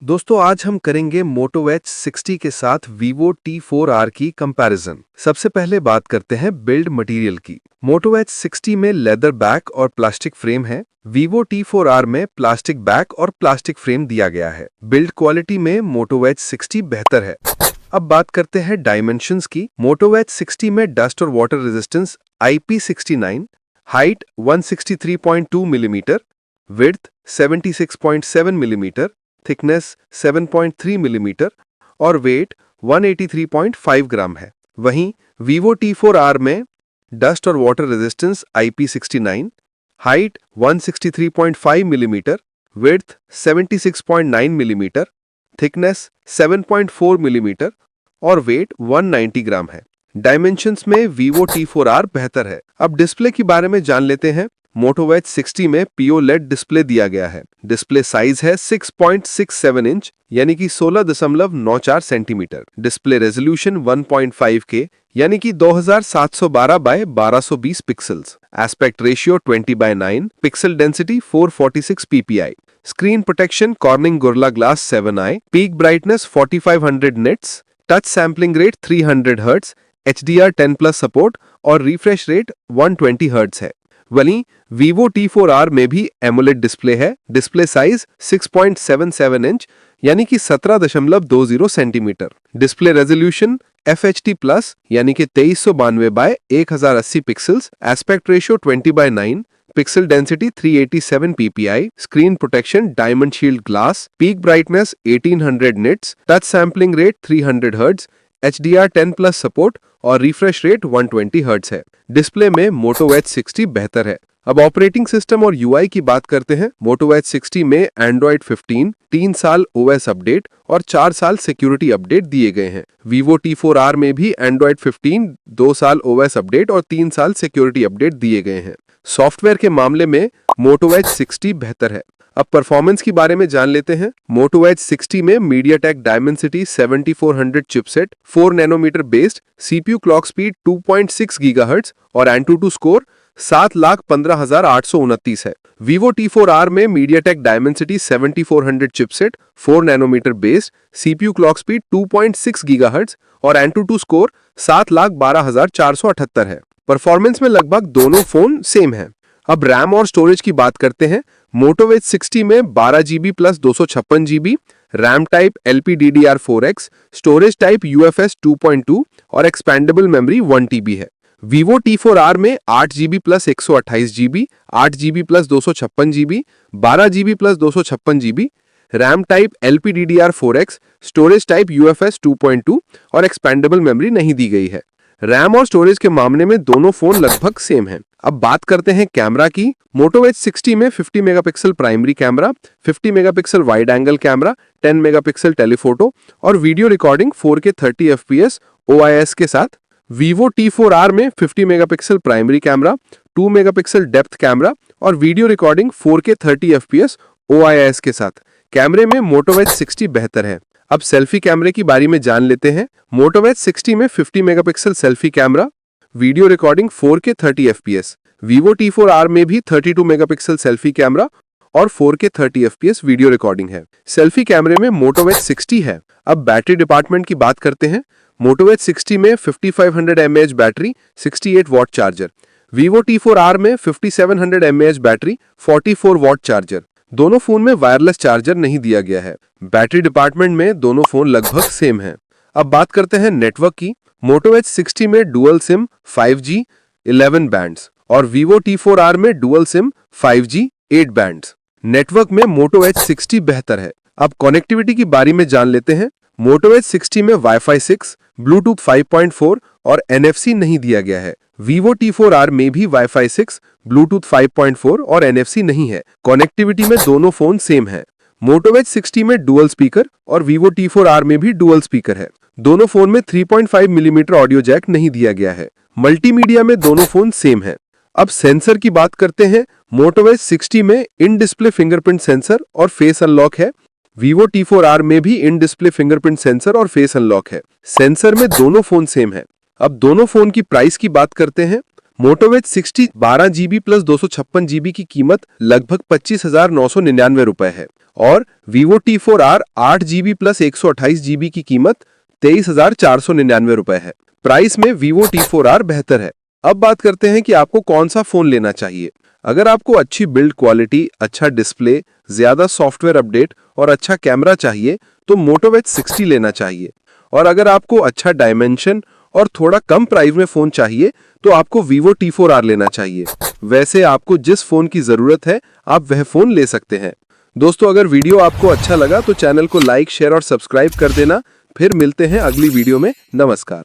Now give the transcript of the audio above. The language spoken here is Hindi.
दोस्तों आज हम करेंगे Moto H60 के साथ Vivo T4R की कंपैरिजन। सबसे पहले बात करते हैं बिल्ड मटेरियल की। Moto H60 में लेदर बैक और प्लास्टिक फ्रेम है। Vivo T4R में प्लास्टिक बैक और प्लास्टिक फ्रेम दिया गया है। बिल्ड क्वालिटी में Moto H60 बेहतर है। अब बात करते हैं डायमेंशंस की। Moto H60 में डस्ट और water resistance IP69, height 163.2 millimetre, width 76.7 millimetre, thickness 7.3 millimetre और वेट 183.5 ग्राम है। वहीं Vivo T4R में डस्ट और water resistance IP69, height 163.5 millimetre, width 76.9 millimetre, thickness 7.4 millimetre और वेट 190 ग्राम है। डायमेंशंस में Vivo T4R बेहतर है। अब डिस्प्ले के बारे में जान लेते हैं। Moto H60 में POLED डिस्प्ले दिया गया है। डिस्प्ले साइज है 6.67 इंच यानी कि 16.94 सेंटीमीटर। डिस्प्ले रेजोल्यूशन 1.5K यानी कि 2712 by 1220 pixels. Aspect ratio 20:9, pixel density 446 ppi। Screen protection Corning Gorilla glass 7i, peak brightness 4500 nits, touch sampling rate 300 hertz, HDR10+ support और रिफ्रेश रेट 120 हर्ट्ज है। वहीं Vivo T4R में भी एमोलेड डिस्प्ले है। डिस्प्ले साइज 6.77 इंच यानी कि 17.20 सेंटीमीटर। डिस्प्ले रेजोल्यूशन FHD+ यानी कि 2392 by 1080 pixels. Aspect ratio 20:9, pixel density 387 ppi। Screen protection diamond shield glass, peak brightness 1800 nits, touch sampling rate 300 hertz, HDR10+ support और रिफ्रेश रेट 120 हर्ट्ज है। डिस्प्ले में Moto H60 बेहतर है। अब ऑपरेटिंग सिस्टम और UI की बात करते हैं। Moto H60 में Android 15, 3 साल OS अपडेट और 4 साल सिक्योरिटी अपडेट दिए गए हैं। Vivo T4R में भी Android 15, 2 साल OS अपडेट और 3 साल सिक्योरिटी अपडेट दिए गए हैं। सॉफ्टवेयर के मामले में Moto H60 बेहतर है। अब परफॉर्मेंस के बारे में जान लेते हैं। Moto H60 में MediaTek Dimensity 7400 chipset, 4 nanometer based, CPU clock speed 2.6 gigahertz और AnTuTu स्कोर 7,15,829 है। Vivo T4R में MediaTek Dimensity 7400 chipset, 4 nanometer based, CPU clock speed 2.6 gigahertz और AnTuTu स्कोर 7,12,478 है। परफॉर्मेंस में लगभग दोनों फोन सेम हैं। अब रैम और स्टोरेज की बात करते हैं। Moto H60 में 12GB plus 256GB, RAM type LPDDR4X, storage type UFS 2.2 और एक्सपेंडेबल मेमोरी 1TB है। Vivo T4R में 8GB plus 128GB, 8GB plus 256GB, 12GB plus 256GB, RAM type LPDDR4X, storage type UFS 2.2 और एक्सपेंडेबल मेमोरी नहीं दी गई है। रैम और स्टोरेज के मामले में दोनों फोन लगभग सेम हैं। अब बात करते हैं कैमरा की। Moto H60 में 50 megapixel primary camera, 50 megapixel wide angle camera, 10 megapixel telephoto और video recording 4K 30 FPS OIS के साथ। Vivo T4R में 50 megapixel primary camera, 2 megapixel depth camera और video recording 4K 30 FPS OIS के साथ। कैमरे में Moto H60 बेहतर है। अब सेल्फी कैमरे की बारी में जान लेते हैं। Moto H60 में 50 megapixel selfie camera, video recording 4K 30 FPS। Vivo T4R में भी 32 मेगापिक्सल सेल्फी कैमरा और 4K 30 FPS वीडियो रिकॉर्डिंग है। सेल्फी कैमरे में Moto H60 है। अब बैटरी डिपार्टमेंट की बात करते हैं। Moto H60 में 5500 mAh battery, 68 watt charger. Vivo T4R में 5700 mAh बैटरी, 44 वॉट चार्जर। दोनों फोन में वायरलेस चार्जर नहीं दिया गया है। बैटरी डिपार्टमेंट में दोनों फोन लगभग सेम हैं। अब बात करते हैं नेटवर्क की। Moto H60 में डुअल सिम 5G 11 बैंड्स और Vivo T4R में dual SIM 5G 8 bands. Network में Moto H60 बेहतर है। अब कनेक्टिविटी की बारे में जान लेते हैं। Moto H60 में Wi-Fi 6, Bluetooth 5.4 और NFC नहीं दिया गया है। Vivo T4R में भी Wi-Fi 6, Bluetooth 5.4 और NFC नहीं है। कनेक्टिविटी में दोनों फोन सेम हैं। Moto H60 में डुअल स्पीकर और Vivo T4R में भी डुअल स्पीकर है। दोनों फोन में 3.5 मिलीमीटर ऑडियो जैक नहीं दिया गया है। मल्टीमीडिया में दोनों फोन सेम हैं। अब सेंसर की बात करते हैं। Moto H60 में इन डिस्प्ले फिंगरप्रिंट सेंसर और फेस अनलॉक है। Vivo T4R में भी इन डिस्प्ले फिंगरप्रिंट सेंसर और फेस अनलॉक है। सेंसर में दोनों फोन सेम है। अब दोनों फोन की प्राइस की बात करते हैं। Moto Edge 60 12 GB plus 256 GB की कीमत लगभग 25,999 रुपए है और Vivo T4R 8 GB plus 128 GB की कीमत 23,499 रुपए है। प्राइस में Vivo T4R बेहतर है। अब बात करते हैं कि आपको कौन सा फोन लेना चाहिए। अगर आपको अच्छी बिल्ड क्वालिटी, अच्छा डिस्प्ले, ज्यादा सॉफ्टवेयर अपडेट और अच्छा कैमरा चाहिए तो Moto Edge 60 लेना चाहिए। और अगर आपको अच्छा डायमेंशन और थोड़ा कम प्राइस में फोन चाहिए तो आपको Vivo T4R लेना चाहिए। वैसे आपको जिस फोन की जरूरत है आप वह फोन ले सकते हैं। दोस्तों, अगर वीडियो आपको अच्छा लगा तो चैनल को लाइक, शेयर और सब्सक्राइब कर देना। फिर मिलते हैं अगली वीडियो में। नमस्कार।